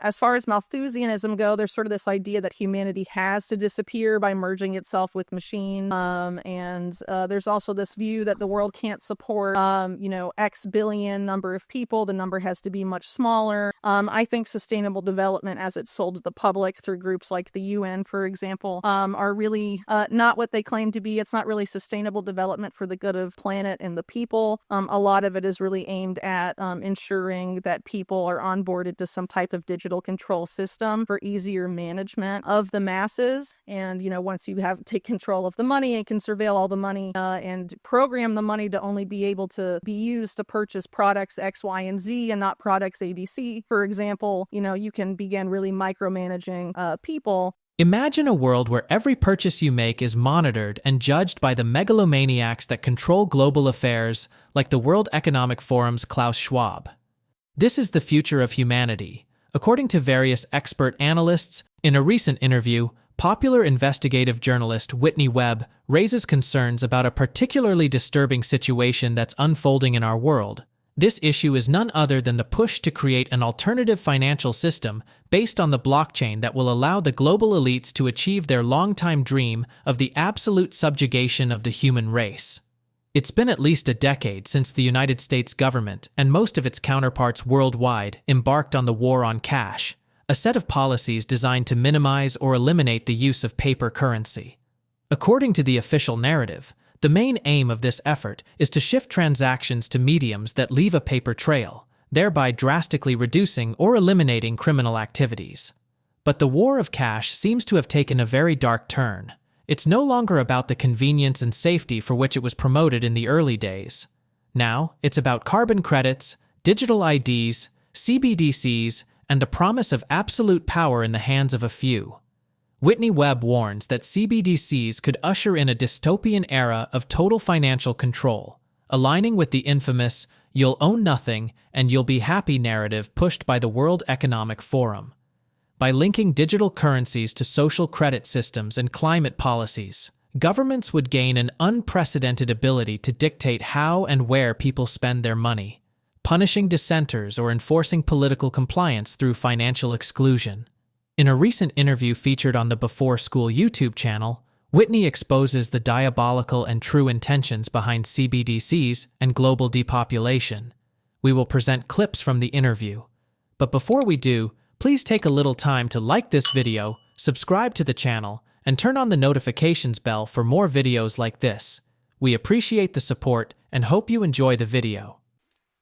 As far as Malthusianism go, there's sort of this idea that humanity has to disappear by merging itself with machines. And there's also this view that the world can't support, X billion number of people. The number has to be much smaller. I think sustainable development, as it's sold to the public through groups like the UN, for example, are really not what they claim to be. It's not really sustainable development for the good of planet and the people. A lot of it is really aimed at ensuring that people are onboarded to some type of digital control system for easier management of the masses. And, once you take control of the money and can surveil all the money and program the money to only be able to be used to purchase products X, Y, and Z and not products ABC, for example, you can begin really micromanaging people. Imagine a world where every purchase you make is monitored and judged by the megalomaniacs that control global affairs, like the World Economic Forum's Klaus Schwab. This is the future of humanity. According to various expert analysts, in a recent interview, popular investigative journalist Whitney Webb raises concerns about a particularly disturbing situation that's unfolding in our world. This issue is none other than the push to create an alternative financial system based on the blockchain that will allow the global elites to achieve their longtime dream of the absolute subjugation of the human race. It's been at least a decade since the United States government and most of its counterparts worldwide embarked on the war on cash, a set of policies designed to minimize or eliminate the use of paper currency. According to the official narrative, the main aim of this effort is to shift transactions to mediums that leave a paper trail, thereby drastically reducing or eliminating criminal activities. But the war of cash seems to have taken a very dark turn. It's no longer about the convenience and safety for which it was promoted in the early days. Now, it's about carbon credits, digital IDs, CBDCs, and the promise of absolute power in the hands of a few. Whitney Webb warns that CBDCs could usher in a dystopian era of total financial control, aligning with the infamous "you'll own nothing and you'll be happy" narrative pushed by the World Economic Forum. By linking digital currencies to social credit systems and climate policies, governments would gain an unprecedented ability to dictate how and where people spend their money, punishing dissenters or enforcing political compliance through financial exclusion. In a recent interview featured on the Before School YouTube channel, Whitney exposes the diabolical and true intentions behind CBDCs and global depopulation. We will present clips from the interview. But before we do, please take a little time to like this video, subscribe to the channel, and turn on the notifications bell for more videos like this. We appreciate the support and hope you enjoy the video.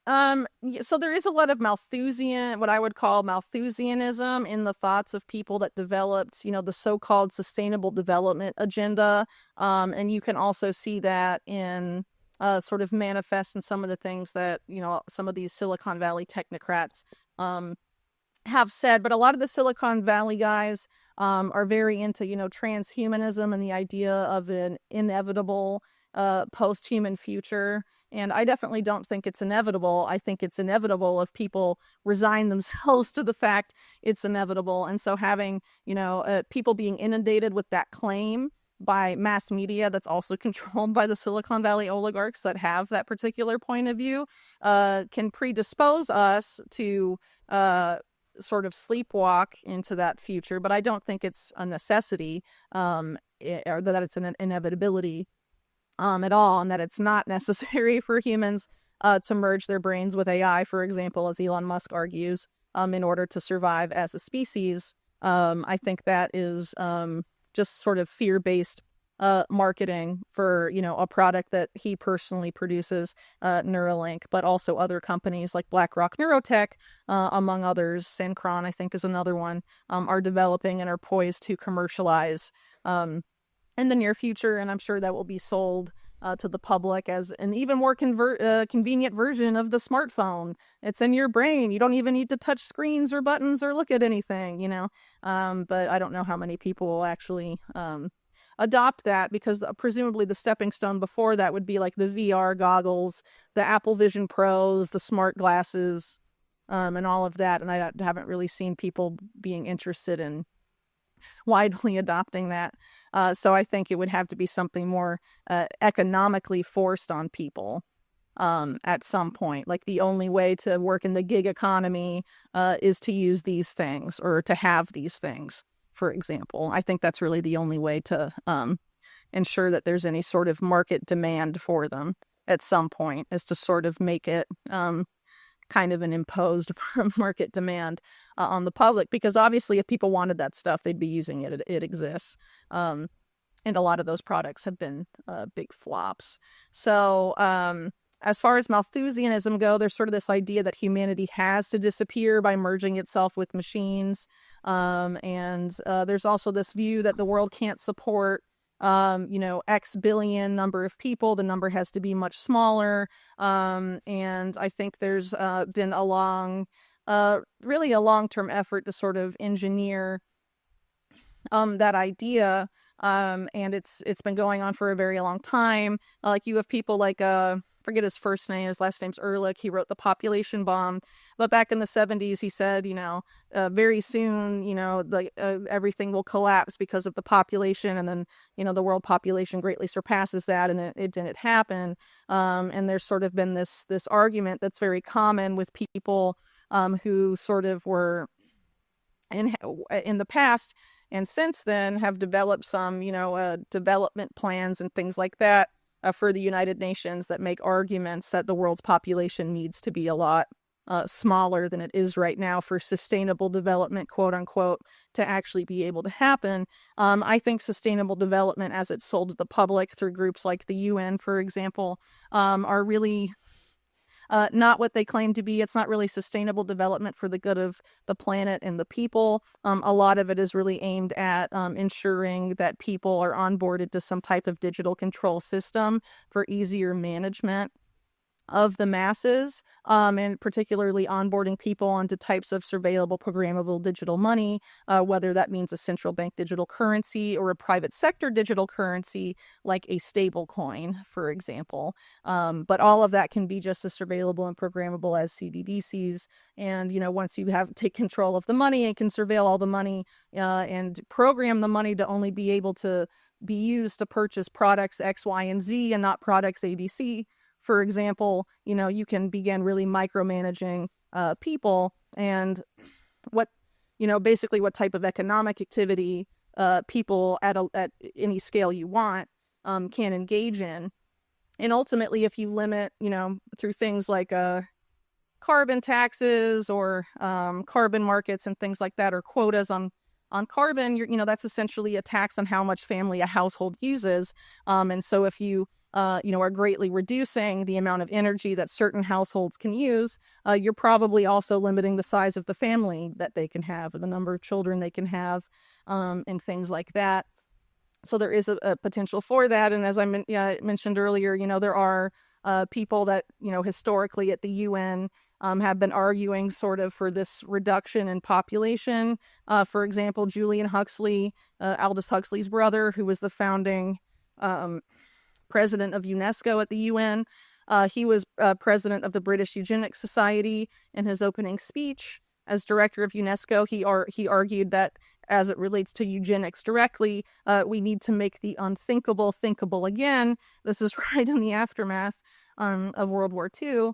So there is a lot of what I would call Malthusianism in the thoughts of people that developed, the so-called sustainable development agenda. And you can also see that in sort of manifest in some of the things that, some of these Silicon Valley technocrats have said. But a lot of the Silicon Valley guys are very into, transhumanism and the idea of an inevitable post-human future. And I definitely don't think it's inevitable. I think it's inevitable if people resign themselves to the fact it's inevitable. And so having, people being inundated with that claim by mass media that's also controlled by the Silicon Valley oligarchs that have that particular point of view can predispose us to sort of sleepwalk into that future. But I don't think it's a necessity or that it's an inevitability at all, and that it's not necessary for humans to merge their brains with AI, for example, as Elon Musk argues, in order to survive as a species. I think that is just sort of fear-based marketing for, a product that he personally produces, Neuralink, but also other companies like BlackRock Neurotech, among others, Synchron, I think is another one, are developing and are poised to commercialize in the near future, and I'm sure that will be sold to the public as an even more convenient version of the smartphone. It's in your brain. You don't even need to touch screens or buttons or look at anything, But I don't know how many people will actually adopt that, because presumably the stepping stone before that would be like the VR goggles, the Apple Vision Pros, the smart glasses, and all of that. And I haven't really seen people being interested in widely adopting that. So I think it would have to be something more economically forced on people. at some point. Like the only way to work in the gig economy is to use these things or to have these things, for example. I think that's really the only way to ensure that there's any sort of market demand for them at some point, is to sort of make it kind of an imposed market demand on the public. Because obviously, if people wanted that stuff, they'd be using it. It exists. And a lot of those products have been big flops. So, as far as Malthusianism go, there's sort of this idea that humanity has to disappear by merging itself with machines. And there's also this view that the world can't support X billion number of people. The number has to be much smaller. And I think there's been really a long-term effort to sort of engineer that idea. And it's been going on for a very long time. Like you have people like forget his first name, his last name's Ehrlich. He wrote The Population Bomb. But back in the 70s, he said, very soon, everything will collapse because of the population. And then, the world population greatly surpasses that. And it didn't happen. And there's sort of been this argument that's very common with people who sort of were in the past and since then have developed some, development plans and things like that for the United Nations that make arguments that the world's population needs to be a lot smaller than it is right now for sustainable development, quote unquote, to actually be able to happen. I think sustainable development, as it's sold to the public through groups like the UN, for example, are really not what they claim to be. It's not really sustainable development for the good of the planet and the people. A lot of it is really aimed at ensuring that people are onboarded to some type of digital control system for easier management of the masses, and particularly onboarding people onto types of surveillable, programmable digital money, whether that means a central bank digital currency or a private sector digital currency like a stable coin, for example. But all of that can be just as surveillable and programmable as CBDCs. And, once you take control of the money and can surveil all the money and program the money to only be able to be used to purchase products X, Y, and Z and not products ABC, for example, you can begin really micromanaging people and basically what type of economic activity people at any scale you want can engage in. And ultimately, if you limit, through things like carbon taxes or carbon markets and things like that, or quotas on carbon, that's essentially a tax on how much family a household uses. And so if you are greatly reducing the amount of energy that certain households can use, you're probably also limiting the size of the family that they can have, or the number of children they can have, and things like that. So there is a potential for that. And as I mentioned earlier, there are people that, historically at the UN have been arguing sort of for this reduction in population. For example, Julian Huxley, Aldous Huxley's brother, who was the founding president of UNESCO at the UN. He was president of the British Eugenics Society. In his opening speech as director of UNESCO, he argued that as it relates to eugenics directly, we need to make the unthinkable thinkable again. This is right in the aftermath of World War II.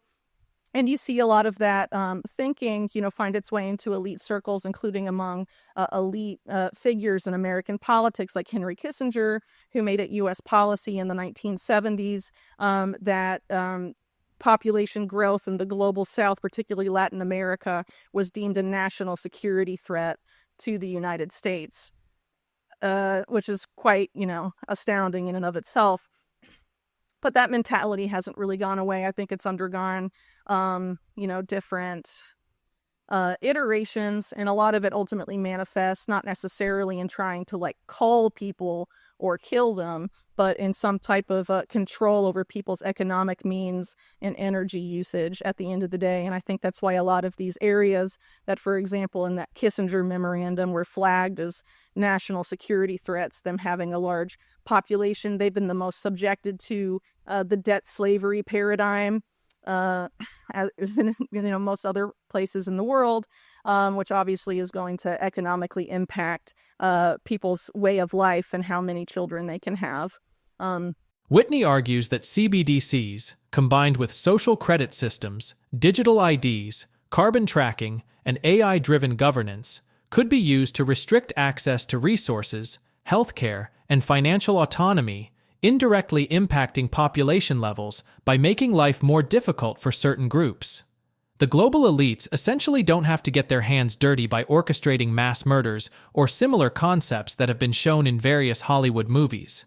And you see a lot of that thinking, find its way into elite circles, including among elite figures in American politics, like Henry Kissinger, who made it U.S. policy in the 1970s that population growth in the global South, particularly Latin America, was deemed a national security threat to the United States, which is quite, astounding in and of itself. But that mentality hasn't really gone away. I think it's undergone, different iterations, and a lot of it ultimately manifests not necessarily in trying to cull people or kill them, but in some type of control over people's economic means and energy usage at the end of the day. And I think that's why a lot of these areas that, for example, in that Kissinger memorandum were flagged as national security threats, them having a large population, they've been the most subjected to the debt slavery paradigm, as in most other places in the world, which obviously is going to economically impact people's way of life and how many children they can have. Whitney argues that CBDCs, combined with social credit systems, digital IDs, carbon tracking, and AI-driven governance, could be used to restrict access to resources, healthcare, and financial autonomy, indirectly impacting population levels by making life more difficult for certain groups. The global elites essentially don't have to get their hands dirty by orchestrating mass murders or similar concepts that have been shown in various Hollywood movies.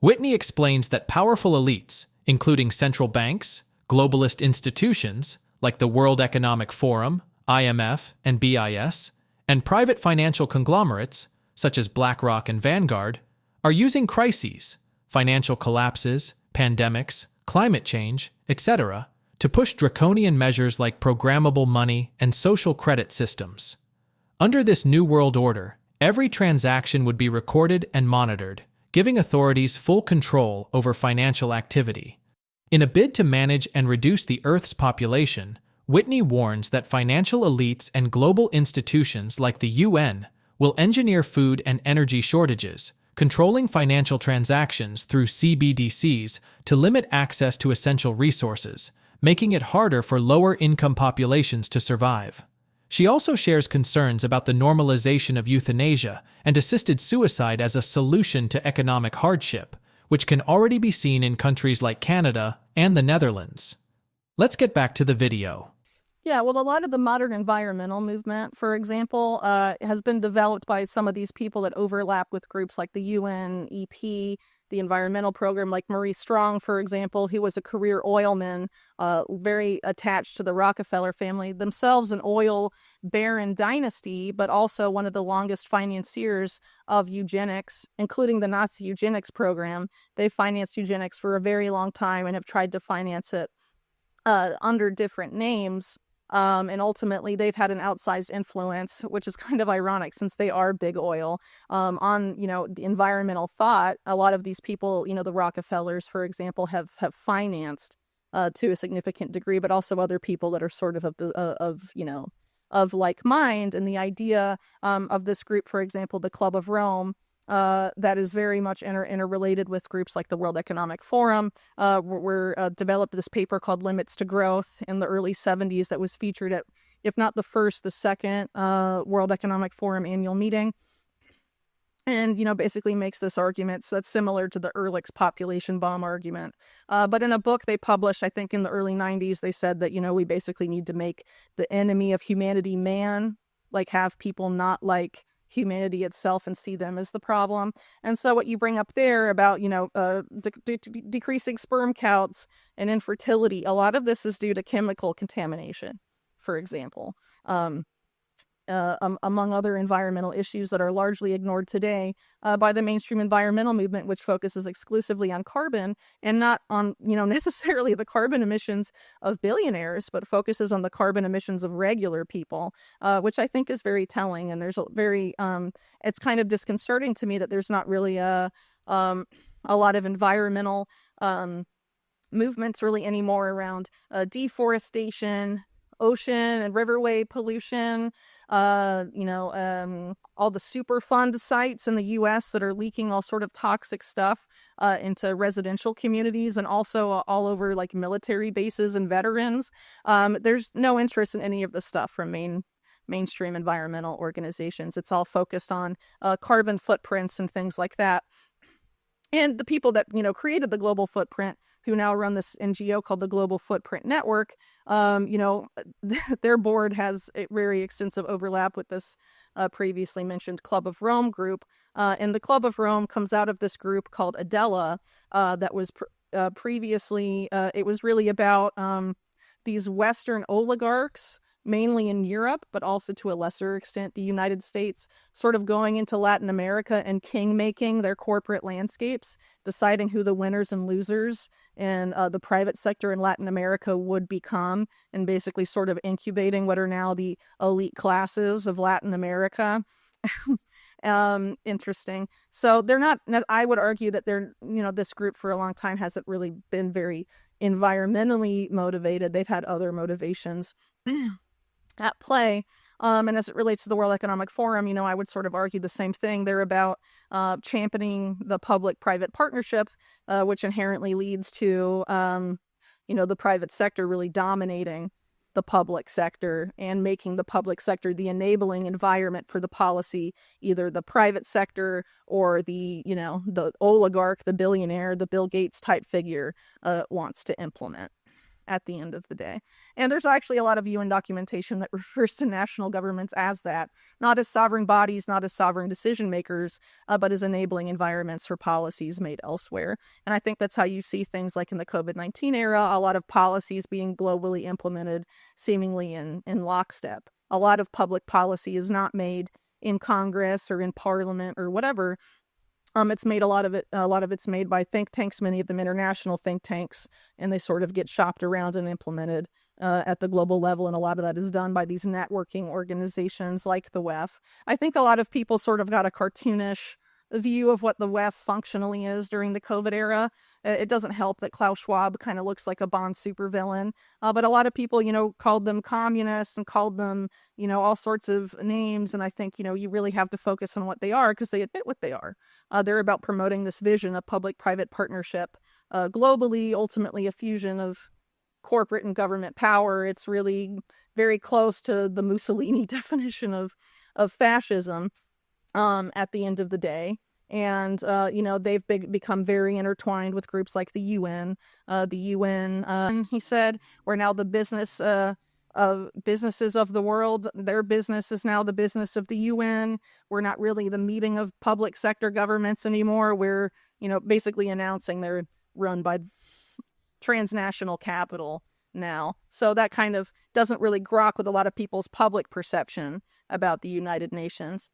Whitney explains that powerful elites, including central banks, globalist institutions like the World Economic Forum, IMF, and BIS, and private financial conglomerates, such as BlackRock and Vanguard, are using crises, financial collapses, pandemics, climate change, etc., to push draconian measures like programmable money and social credit systems. Under this new world order, every transaction would be recorded and monitored, giving authorities full control over financial activity. In a bid to manage and reduce the Earth's population, Whitney warns that financial elites and global institutions like the UN will engineer food and energy shortages, controlling financial transactions through CBDCs to limit access to essential resources, making it harder for lower-income populations to survive. She also shares concerns about the normalization of euthanasia and assisted suicide as a solution to economic hardship, which can already be seen in countries like Canada and the Netherlands. Let's get back to the video. Yeah, well, a lot of the modern environmental movement, for example, has been developed by some of these people that overlap with groups like the UNEP, the environmental program, like Maurice Strong, for example, who was a career oilman, very attached to the Rockefeller family, themselves an oil baron dynasty, but also one of the longest financiers of eugenics, including the Nazi eugenics program. They financed eugenics for a very long time and have tried to finance it under different names. And ultimately, they've had an outsized influence, which is kind of ironic since they are big oil, on, the environmental thought. A lot of these people, the Rockefellers, for example, have financed to a significant degree, but also other people that are sort of of like mind. And the idea of this group, for example, the Club of Rome, that is very much interrelated with groups like the World Economic Forum. Developed this paper called Limits to Growth in the early 70s that was featured at, if not the first, the second World Economic Forum annual meeting. And, basically makes this argument so that's similar to the Ehrlich's population bomb argument. But in a book they published, I think in the early 90s, they said that, we basically need to make the enemy of humanity man, like have people not like humanity itself and see them as the problem. And so what you bring up there about, decreasing sperm counts and infertility, a lot of this is due to chemical contamination, for example, among other environmental issues that are largely ignored today by the mainstream environmental movement, which focuses exclusively on carbon and not on, necessarily the carbon emissions of billionaires, but focuses on the carbon emissions of regular people, which I think is very telling. And there's it's kind of disconcerting to me that there's not really a lot of environmental movements really anymore around deforestation, ocean and riverway pollution, all the Superfund sites in the U.S. that are leaking all sort of toxic stuff into residential communities and also all over like military bases and veterans. There's no interest in any of this stuff from mainstream environmental organizations. It's all focused on carbon footprints and things like that. And the people that, created the global footprint, who now run this NGO called the Global Footprint Network, their board has a very extensive overlap with this previously mentioned Club of Rome group. And the Club of Rome comes out of this group called Adela that was previously, it was really about these Western oligarchs, mainly in Europe, but also to a lesser extent the United States, sort of going into Latin America and king-making their corporate landscapes, deciding who the winners and losers in the private sector in Latin America would become, and basically sort of incubating what are now the elite classes of Latin America. Interesting. So they're not, I would argue that they're, this group for a long time hasn't really been very environmentally motivated. They've had other motivations at play. And as it relates to the World Economic Forum, I would sort of argue the same thing. They're about championing the public-private partnership, which inherently leads to, the private sector really dominating the public sector and making the public sector the enabling environment for the policy either the private sector or the oligarch, the billionaire, the Bill Gates type figure wants to implement at the end of the day. And there's actually a lot of UN documentation that refers to national governments as that, not as sovereign bodies, not as sovereign decision makers, but as enabling environments for policies made elsewhere. And I think that's how you see things like in the COVID-19 era, a lot of policies being globally implemented seemingly in lockstep. A lot of public policy is not made in Congress or in Parliament or whatever. It's made a lot of it's made by think tanks, many of them international think tanks, and they sort of get shopped around and implemented at the global level. And a lot of that is done by these networking organizations like the WEF. I think a lot of people sort of got a cartoonish view of what the WEF functionally is during the COVID era. It doesn't help that Klaus Schwab kind of looks like a Bond supervillain, but a lot of people, called them communists and called them, all sorts of names. And I think, you really have to focus on what they are because they admit what they are. They're about promoting this vision of public-private partnership globally, ultimately a fusion of corporate and government power. It's really very close to the Mussolini definition of fascism at the end of the day. And, they've become very intertwined with groups like the UN. He said, we're now the business of businesses of the world. Their business is now the business of the UN. We're not really the meeting of public sector governments anymore. We're, basically announcing they're run by transnational capital now. So that kind of doesn't really grok with a lot of people's public perception about the United Nations.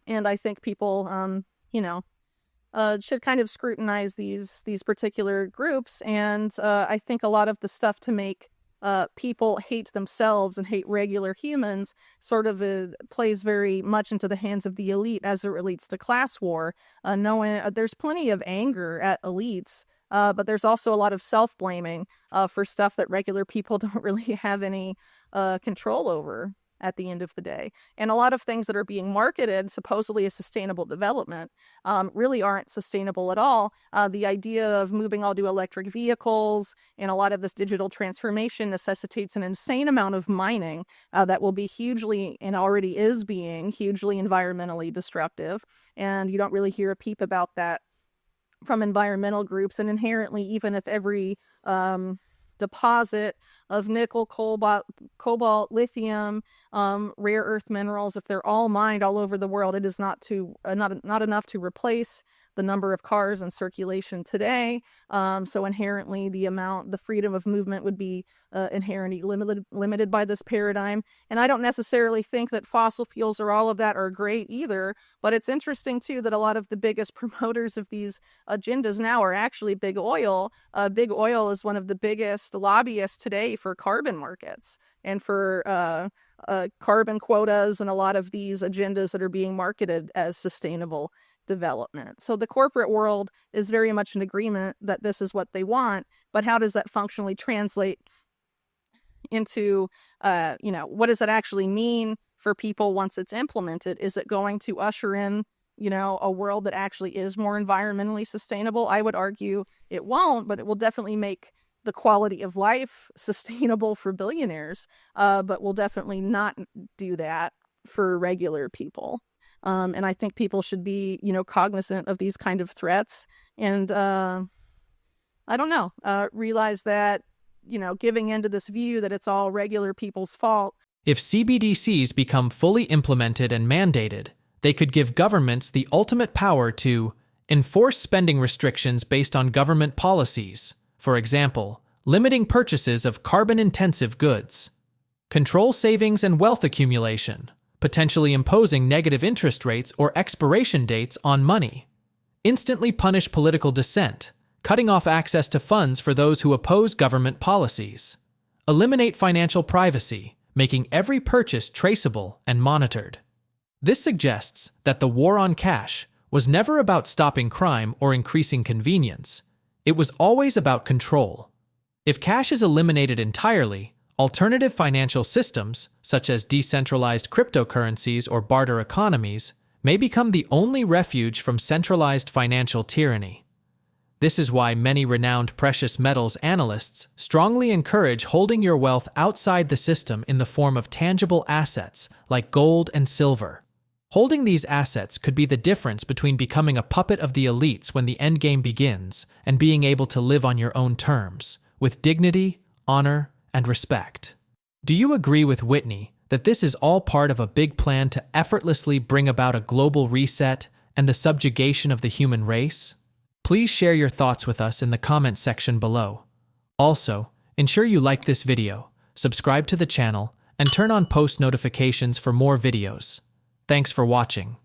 And I think people, should kind of scrutinize these particular groups. And I think a lot of the stuff to make people hate themselves and hate regular humans sort of plays very much into the hands of the elite as it relates to class war. Knowing there's plenty of anger at elites, but there's also a lot of self-blaming for stuff that regular people don't really have any control over at the end of the day. And a lot of things that are being marketed supposedly as sustainable development really aren't sustainable at all. The idea of moving all to electric vehicles and a lot of this digital transformation necessitates an insane amount of mining that will be hugely, and already is being, hugely environmentally destructive. And you don't really hear a peep about that from environmental groups. And inherently, even if every deposit of nickel, cobalt, lithium, rare earth minerals, if they're all mined all over the world, it is not enough to replace the number of cars in circulation today. So inherently, the freedom of movement would be inherently limited by this paradigm. And I don't necessarily think that fossil fuels or all of that are great either. But it's interesting, too, that a lot of the biggest promoters of these agendas now are actually big oil. Big oil is one of the biggest lobbyists today for carbon markets and for carbon quotas and a lot of these agendas that are being marketed as sustainable development. So the corporate world is very much in agreement that this is what they want, but how does that functionally translate into, what does that actually mean for people once it's implemented? Is it going to usher in, a world that actually is more environmentally sustainable? I would argue it won't, but it will definitely make the quality of life sustainable for billionaires, but will definitely not do that for regular people. And I think people should be, cognizant of these kind of threats and, realize that, giving into this view that it's all regular people's fault. If CBDCs become fully implemented and mandated, they could give governments the ultimate power to enforce spending restrictions based on government policies, for example, limiting purchases of carbon-intensive goods, control savings and wealth accumulation, potentially imposing negative interest rates or expiration dates on money, instantly punish political dissent, cutting off access to funds for those who oppose government policies, eliminate financial privacy, making every purchase traceable and monitored. This suggests that the war on cash was never about stopping crime or increasing convenience. It was always about control. If cash is eliminated entirely, Alternative financial systems, such as decentralized cryptocurrencies or barter economies, may become the only refuge from centralized financial tyranny. This is why many renowned precious metals analysts strongly encourage holding your wealth outside the system in the form of tangible assets like gold and silver. Holding these assets could be the difference between becoming a puppet of the elites when the endgame begins and being able to live on your own terms, with dignity, honor, and respect. Do you agree with Whitney that this is all part of a big plan to effortlessly bring about a global reset and the subjugation of the human race? Please share your thoughts with us in the comment section below. Also, ensure you like this video, subscribe to the channel, and turn on post notifications for more videos. Thanks for watching.